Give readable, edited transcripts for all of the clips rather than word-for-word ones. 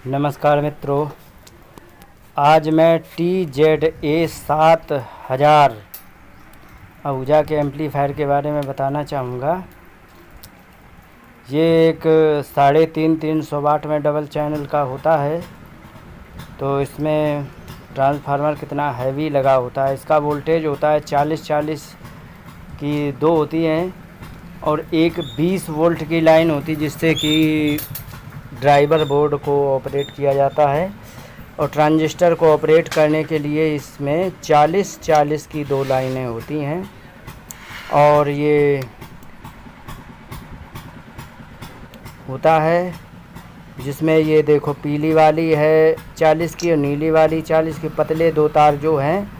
नमस्कार मित्रों, आज मैं TZA 7000 आहूजा के एम्पलीफायर के बारे में बताना चाहूँगा। ये एक 350 वाट में डबल चैनल का होता है। तो इसमें ट्रांसफार्मर कितना हैवी लगा होता है। इसका वोल्टेज होता है 40 की दो होती हैं और एक 20 वोल्ट की लाइन होती है, जिससे कि ड्राइवर बोर्ड को ऑपरेट किया जाता है। और ट्रांजिस्टर को ऑपरेट करने के लिए इसमें 40 की दो लाइनें होती हैं। और ये होता है जिसमें ये देखो, पीली वाली है 40 की और नीली वाली 40 की। पतले दो तार जो हैं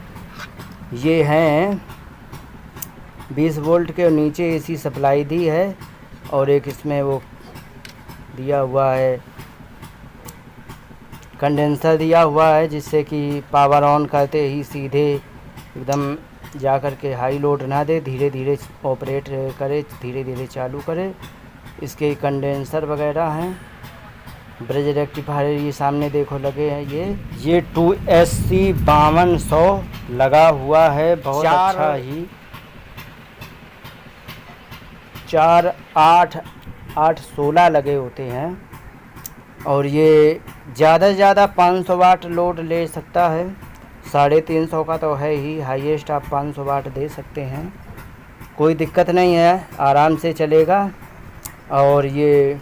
ये हैं 20 वोल्ट के, और नीचे एसी सप्लाई दी है और एक इसमें वो दिया हुआ है, कंडेंसर दिया हुआ है, जिससे कि पावर ऑन करते ही सीधे एकदम जा कर के हाई लोड ना दे, धीरे धीरे ऑपरेट करे, धीरे धीरे चालू करे। इसके कंडेंसर वगैरह हैं। ब्रिज रेक्टिफायर ये सामने देखो लगे हैं। ये 2SC 5200 लगा हुआ है, बहुत अच्छा ही। 4, 8, 8, 16 लगे होते हैं। और ये ज़्यादा से ज़्यादा 500 वाट लोड ले सकता है। 350 का तो है ही, हाईएस्ट आप 500 वाट दे सकते हैं, कोई दिक्कत नहीं है, आराम से चलेगा। और ये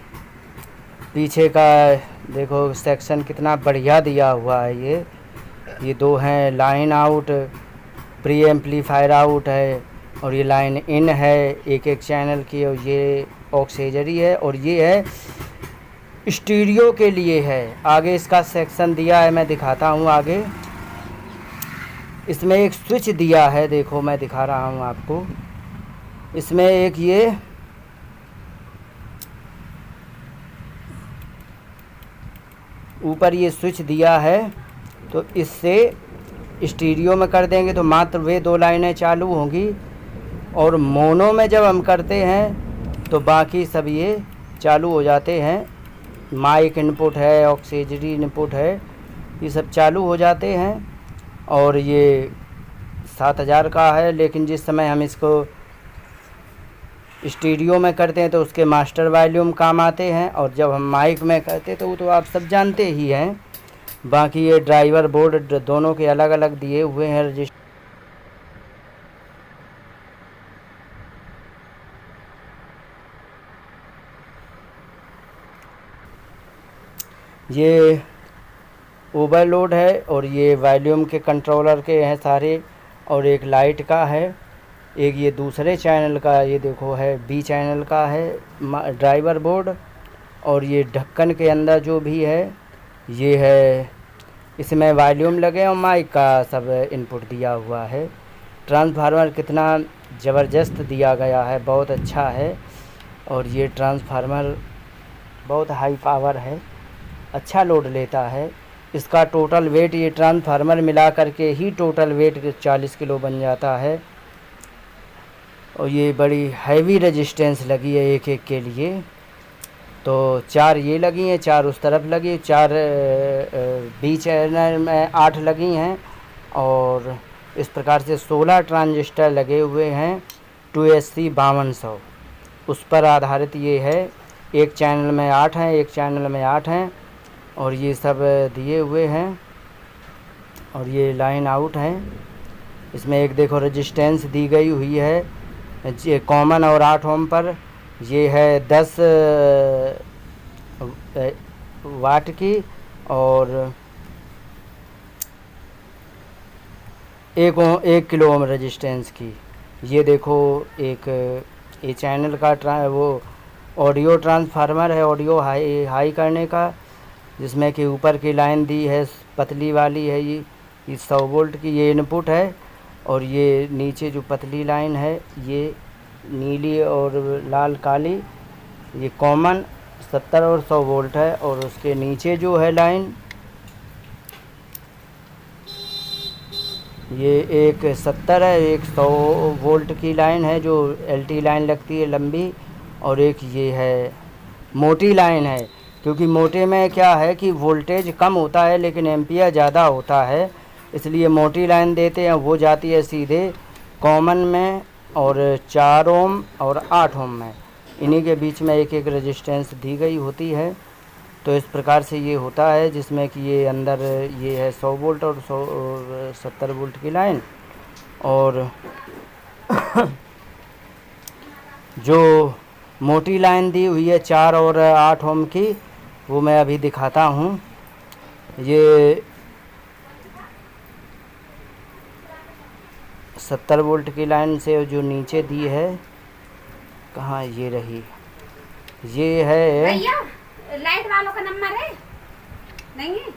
पीछे का देखो सेक्शन कितना बढ़िया दिया हुआ है। ये दो हैं line out, pre amplifier out है, और ये लाइन इन है एक चैनल की, और ये ऑक्सीजरी है, और ये है स्टीरियो के लिए है। आगे इसका सेक्शन दिया है, मैं दिखाता हूँ आगे। इसमें एक स्विच दिया है, देखो मैं दिखा रहा हूँ आपको। इसमें एक ये ऊपर ये स्विच दिया है, तो इससे स्टीरियो में कर देंगे तो मात्र वे दो लाइनें चालू होंगी, और मोनो में जब हम करते हैं तो बाकी सब ये चालू हो जाते हैं। माइक इनपुट है, ऑक्सीजरी इनपुट है, ये सब चालू हो जाते हैं। और ये 7000 का है, लेकिन जिस समय हम इसको स्टीरियो में करते हैं तो उसके मास्टर वॉल्यूम काम आते हैं, और जब हम माइक में करते हैं तो वो तो आप सब जानते ही हैं। बाकी ये ड्राइवर बोर्ड दोनों के अलग अलग दिए हुए हैं रजिस्टर। ये ओवरलोड है, और ये वॉल्यूम के कंट्रोलर के हैं सारे, और एक लाइट का है। एक ये दूसरे चैनल का, ये देखो है B चैनल का है ड्राइवर बोर्ड। और ये ढक्कन के अंदर जो भी है ये है, इसमें वॉल्यूम लगे और माइक का सब इनपुट दिया हुआ है। ट्रांसफार्मर कितना ज़बरदस्त दिया गया है, बहुत अच्छा है। और ये ट्रांसफार्मर बहुत हाई पावर है, अच्छा लोड लेता है। इसका टोटल वेट, ये ट्रांसफार्मर मिला करके ही टोटल वेट 40 किलो बन जाता है। और ये बड़ी हैवी रेजिस्टेंस लगी है एक के लिए। तो 4 ये लगी हैं, 4 उस तरफ लगी, 4 B चैनल में 8 लगी हैं। और इस प्रकार से 16 ट्रांजिस्टर लगे हुए हैं 2SC 5200, उस पर आधारित ये है। एक चैनल में 8 हैं, एक चैनल में 8 हैं, और ये सब दिए हुए हैं। और ये लाइन आउट हैं। इसमें एक देखो रेजिस्टेंस दी गई हुई है, ये कॉमन और 8 ओम पर। ये है 10 वाट की, और 1 किलो ओम रेजिस्टेंस की। ये देखो एक ये चैनल का वो ऑडियो ट्रांसफार्मर है, ऑडियो हाई करने का, जिसमें कि ऊपर की लाइन दी है पतली वाली है, ये 100 वोल्ट की ये इनपुट है। और ये नीचे जो पतली लाइन है ये नीली और लाल काली, ये कॉमन 70 और 100 वोल्ट है। और उसके नीचे जो है लाइन, ये एक 70 है, एक 100 वोल्ट की लाइन है जो LT लाइन लगती है लंबी, और एक ये है मोटी लाइन है क्योंकि मोटे में क्या है कि वोल्टेज कम होता है लेकिन एम्पियर ज़्यादा होता है, इसलिए मोटी लाइन देते हैं। वो जाती है सीधे कॉमन में और 4 ओम और 8 ओम में, इन्हीं के बीच में एक एक रेजिस्टेंस दी गई होती है। तो इस प्रकार से ये होता है, जिसमें कि ये अंदर ये है 100 वोल्ट और 70 वोल्ट की लाइन। और जो मोटी लाइन दी हुई है 4 और 8 ओम की, वो मैं अभी दिखाता हूँ। ये 70 वोल्ट की लाइन से जो नीचे दी है, कहाँ ये रही, ये है लाइट वालों का नंबर है नहीं है?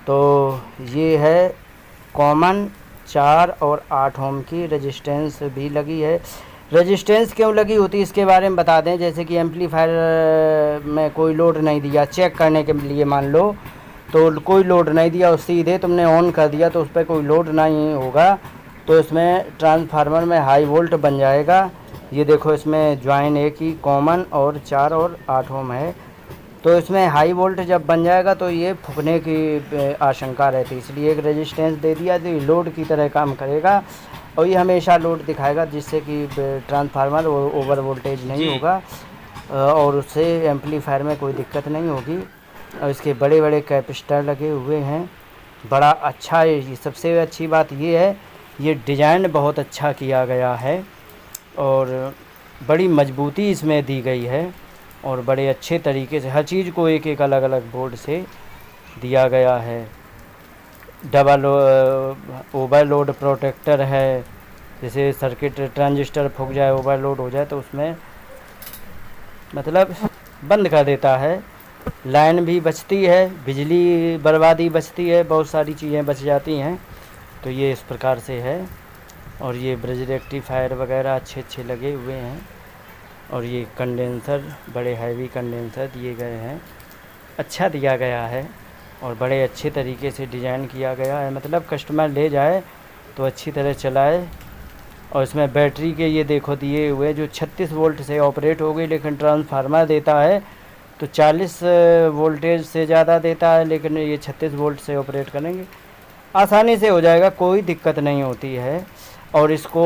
तो ये है कॉमन 4 और 8 ओम की रेजिस्टेंस भी लगी है। रेजिस्टेंस क्यों लगी होती है इसके बारे में बता दें। जैसे कि एम्पलीफायर में कोई लोड नहीं दिया, चेक करने के लिए मान लो, तो कोई लोड नहीं दिया और सीधे तुमने ऑन कर दिया तो उस पर कोई लोड नहीं होगा, तो इसमें ट्रांसफार्मर में हाई वोल्ट बन जाएगा। ये देखो इसमें ज्वाइन एक ही कॉमन और 4 और 8 ओम है, तो इसमें हाई वोल्ट जब बन जाएगा तो ये फूकने की आशंका रहती है, इसलिए एक रेजिस्टेंस दे दिया तो ये लोड की तरह काम करेगा और ये हमेशा लोड दिखाएगा, जिससे कि ट्रांसफार्मर ओवर वोल्टेज नहीं होगा और उससे एम्पलीफायर में कोई दिक्कत नहीं होगी। और इसके बड़े बड़े कैपेसिटर लगे हुए हैं, बड़ा अच्छा है। ये सबसे अच्छी बात ये है, ये डिज़ाइन बहुत अच्छा किया गया है और बड़ी मजबूती इसमें दी गई है और बड़े अच्छे तरीके से हर चीज़ को एक एक अलग अलग बोर्ड से दिया गया है। डबल ओवरलोड प्रोटेक्टर है, जैसे सर्किट ट्रांजिस्टर फूक जाए, ओवरलोड हो जाए तो उसमें मतलब बंद कर देता है। लाइन भी बचती है, बिजली बर्बादी बचती है, बहुत सारी चीज़ें बच जाती हैं। तो ये इस प्रकार से है। और ये ब्रिज रेक्टिफायर वगैरह अच्छे अच्छे लगे हुए हैं और ये कंडेंसर, बड़े हैवी कंडेंसर दिए गए हैं, अच्छा दिया गया है और बड़े अच्छे तरीके से डिज़ाइन किया गया है। मतलब कस्टमर ले जाए तो अच्छी तरह चलाए। और इसमें बैटरी के ये देखो दिए हुए, जो 36 वोल्ट से ऑपरेट हो गई, लेकिन ट्रांसफार्मर देता है तो 40 वोल्टेज से ज़्यादा देता है, लेकिन ये 36 वोल्ट से ऑपरेट करेंगे, आसानी से हो जाएगा, कोई दिक्कत नहीं होती है। और इसको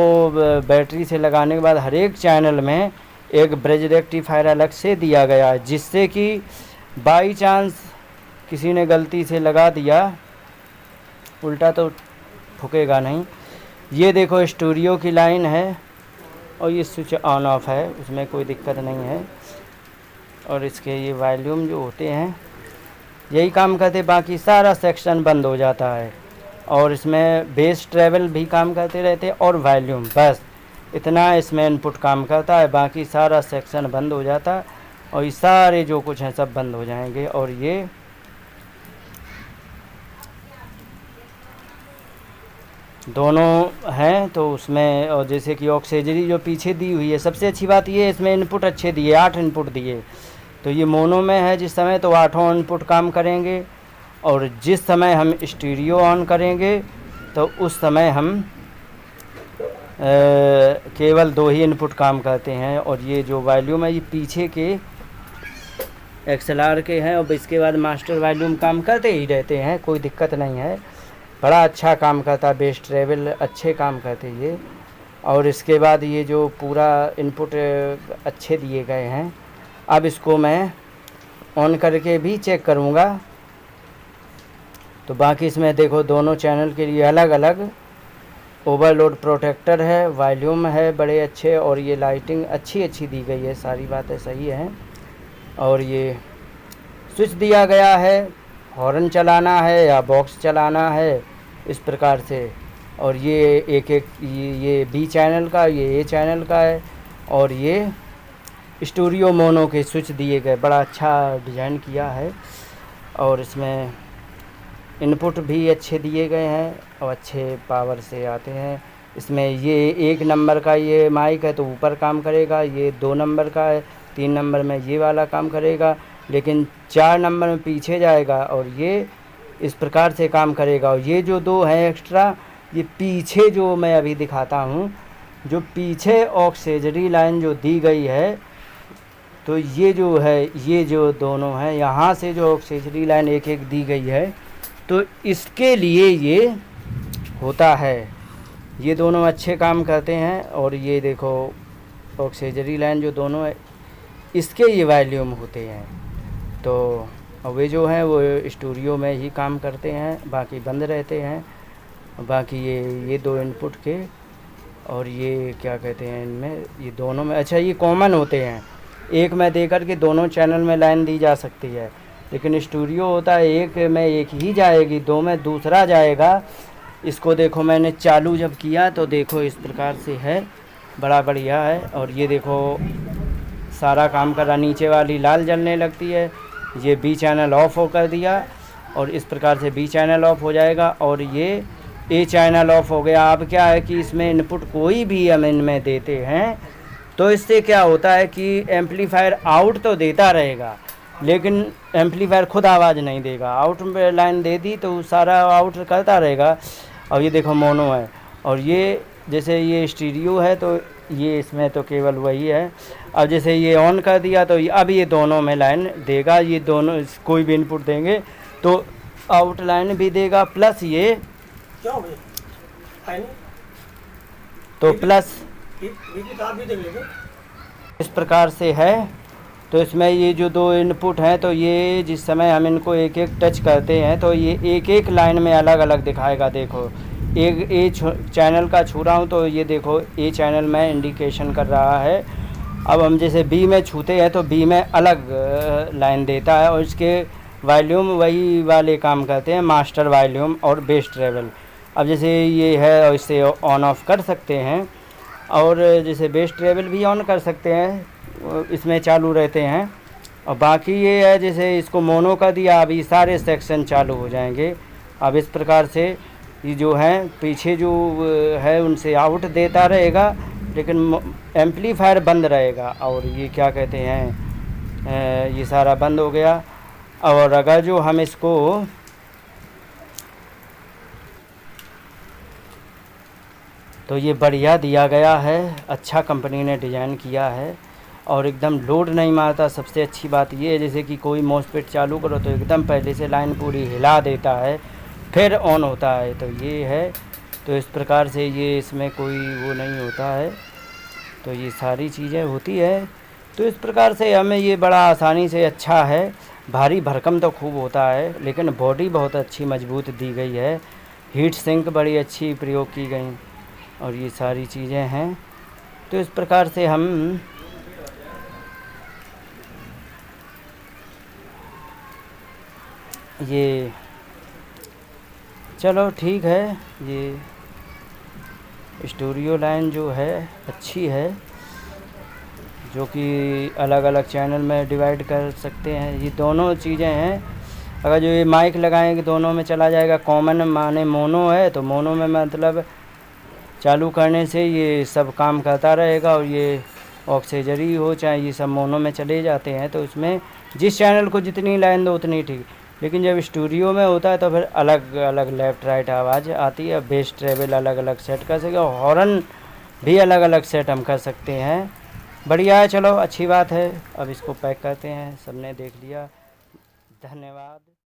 बैटरी से लगाने के बाद हर एक चैनल में एक ब्रिज रेक्टिफायर अलग से दिया गया है, जिससे कि बाई चांस किसी ने गलती से लगा दिया, उल्टा तो फूकेगा नहीं। ये देखो स्टूडियो की लाइन है और ये स्विच ऑन ऑफ है, उसमें कोई दिक्कत नहीं है। और इसके ये वॉल्यूम जो होते हैं यही काम करते, बाकी सारा सेक्शन बंद हो जाता है। और इसमें बेस ट्रेवल भी काम करते रहते हैं और वॉल्यूम, बस इतना इसमें इनपुट काम करता है, बाकी सारा सेक्शन बंद हो जाता है और ये सारे जो कुछ हैं सब बंद हो जाएंगे। और ये दोनों हैं तो उसमें, और जैसे कि ऑक्सीजरी जो पीछे दी हुई है, सबसे अच्छी बात ये है इसमें इनपुट अच्छे दिए, 8 इनपुट दिए। तो ये मोनो में है जिस समय, तो 8 इनपुट काम करेंगे, और जिस समय हम स्टीरियो ऑन करेंगे तो उस समय हम केवल 2 ही इनपुट काम करते हैं। और ये जो वॉल्यूम है ये पीछे के XLR के हैं और इसके बाद मास्टर वॉल्यूम काम करते ही रहते हैं, कोई दिक्कत नहीं है, बड़ा अच्छा काम करता है, बेस ट्रेवल अच्छे काम करते ये। और इसके बाद ये जो पूरा इनपुट अच्छे दिए गए हैं, अब इसको मैं ऑन करके भी चेक करूँगा। तो बाकी इसमें देखो दोनों चैनल के लिए अलग अलग ओवरलोड प्रोटेक्टर है, वॉल्यूम है बड़े अच्छे, और ये लाइटिंग अच्छी अच्छी दी गई है, सारी बातें सही हैं। और ये स्विच दिया गया है, हॉर्न चलाना है या बॉक्स चलाना है, इस प्रकार से। और ये एक एक ये बी चैनल का, ये ए चैनल का है, और ये स्टूडियो मोनो के स्विच दिए गए, बड़ा अच्छा डिज़ाइन किया है। और इसमें इनपुट भी अच्छे दिए गए हैं और अच्छे पावर से आते हैं। इसमें ये 1 नंबर का ये माइक है तो ऊपर काम करेगा, ये 2 नंबर का है, 3 नंबर में ये वाला काम करेगा, लेकिन 4 नंबर में पीछे जाएगा और ये इस प्रकार से काम करेगा। और ये जो 2 हैं एक्स्ट्रा, ये पीछे जो मैं अभी दिखाता हूँ, जो पीछे ऑक्सीजरी लाइन जो दी गई है, तो ये जो है, ये जो दोनों हैं, यहाँ से जो ऑक्सीजरी लाइन एक एक दी गई है, तो इसके लिए ये होता है। ये दोनों अच्छे काम करते हैं। और ये देखो ऑक्सीजरी लाइन जो दोनों है, इसके ये वॉल्यूम होते हैं। तो वे जो हैं वो स्टूडियो में ही काम करते हैं, बाकी बंद रहते हैं। बाकी ये दो इनपुट के, और ये क्या कहते हैं इनमें, ये दोनों में, अच्छा ये कॉमन होते हैं। एक में दे कर के दोनों चैनल में लाइन दी जा सकती है, लेकिन स्टूडियो होता है एक में एक ही जाएगी, दो में दूसरा जाएगा। इसको देखो मैंने चालू जब किया तो देखो इस प्रकार से है, बड़ा बढ़िया है। और ये देखो सारा काम कर रहा, नीचे वाली लाल जलने लगती है। ये बी चैनल ऑफ हो कर दिया, और इस प्रकार से बी चैनल ऑफ हो जाएगा, और ये ए चैनल ऑफ हो गया। अब क्या है कि इसमें इनपुट कोई भी हम इनमें देते हैं तो इससे क्या होता है कि एम्पलीफायर आउट तो देता रहेगा, लेकिन एम्पलीफायर खुद आवाज़ नहीं देगा। आउट में लाइन दे दी तो सारा आउट करता रहेगा। और ये देखो मोनो है, और ये जैसे ये स्टीरियो है तो ये इसमें तो केवल वही है। अब जैसे ये ऑन कर दिया तो अब ये दोनों में लाइन देगा। ये दोनों कोई भी इनपुट देंगे तो आउट लाइन भी देगा, प्लस ये क्यों भाई तो प्लस भी देख लेंगे। इस प्रकार से है। तो इसमें ये जो दो इनपुट हैं, तो ये जिस समय हम इनको एक एक टच करते हैं तो ये एक एक लाइन में अलग अलग दिखाएगा। देखो एक ए चैनल का छू रहा हूँ तो ये देखो ए चैनल में इंडिकेशन कर रहा है। अब हम जैसे बी में छूते हैं तो बी में अलग लाइन देता है, और इसके वॉल्यूम वही वाले काम करते हैं, मास्टर वॉल्यूम और बेस ट्रेवल। अब जैसे ये है और इसे ऑन ऑफ कर सकते हैं, और जैसे बेस ट्रेवल भी ऑन कर सकते हैं, इसमें चालू रहते हैं। और बाकी ये है जैसे इसको मोनो कर दिया, अभी सारे सेक्शन चालू हो जाएंगे। अब इस प्रकार से ये जो है पीछे जो है उनसे आउट देता रहेगा, लेकिन एम्पलीफायर बंद रहेगा। और ये क्या कहते हैं, ये सारा बंद हो गया। और अगर जो हम इसको तो ये बढ़िया दिया गया है, अच्छा कंपनी ने डिज़ाइन किया है, और एकदम लोड नहीं मारता। सबसे अच्छी बात ये है जैसे कि कोई मॉसफेट चालू करो तो एकदम पहले से लाइन पूरी हिला देता है, फिर ऑन होता है। तो ये है, तो इस प्रकार से ये इसमें कोई वो नहीं होता है। तो ये सारी चीज़ें होती है। तो इस प्रकार से हमें ये बड़ा आसानी से अच्छा है। भारी भरकम तो खूब होता है, लेकिन बॉडी बहुत अच्छी मजबूत दी गई है। हीट सिंक बड़ी अच्छी प्रयोग की गई, और ये सारी चीज़ें हैं। तो इस प्रकार से हम ये, चलो ठीक है, ये स्टूडियो लाइन जो है अच्छी है, जो कि अलग अलग चैनल में डिवाइड कर सकते हैं। ये दोनों चीज़ें हैं। अगर जो ये माइक लगाएंगे दोनों में चला जाएगा। कॉमन माने मोनो है, तो मोनो में मतलब चालू करने से ये सब काम करता रहेगा, और ये ऑक्सीजरी हो चाहे ये सब मोनो में चले जाते हैं। तो इसमें जिस चैनल को जितनी लाइन दो उतनी ठीक। लेकिन जब स्टूडियो में होता है तो फिर अलग अलग लेफ़्ट राइट आवाज़ आती है। बेस ट्रेवल अलग अलग सेट कर सकते, और हॉर्न भी अलग अलग सेट हम कर सकते हैं। बढ़िया है, चलो अच्छी बात है। अब इसको पैक करते हैं। सबने देख लिया, धन्यवाद।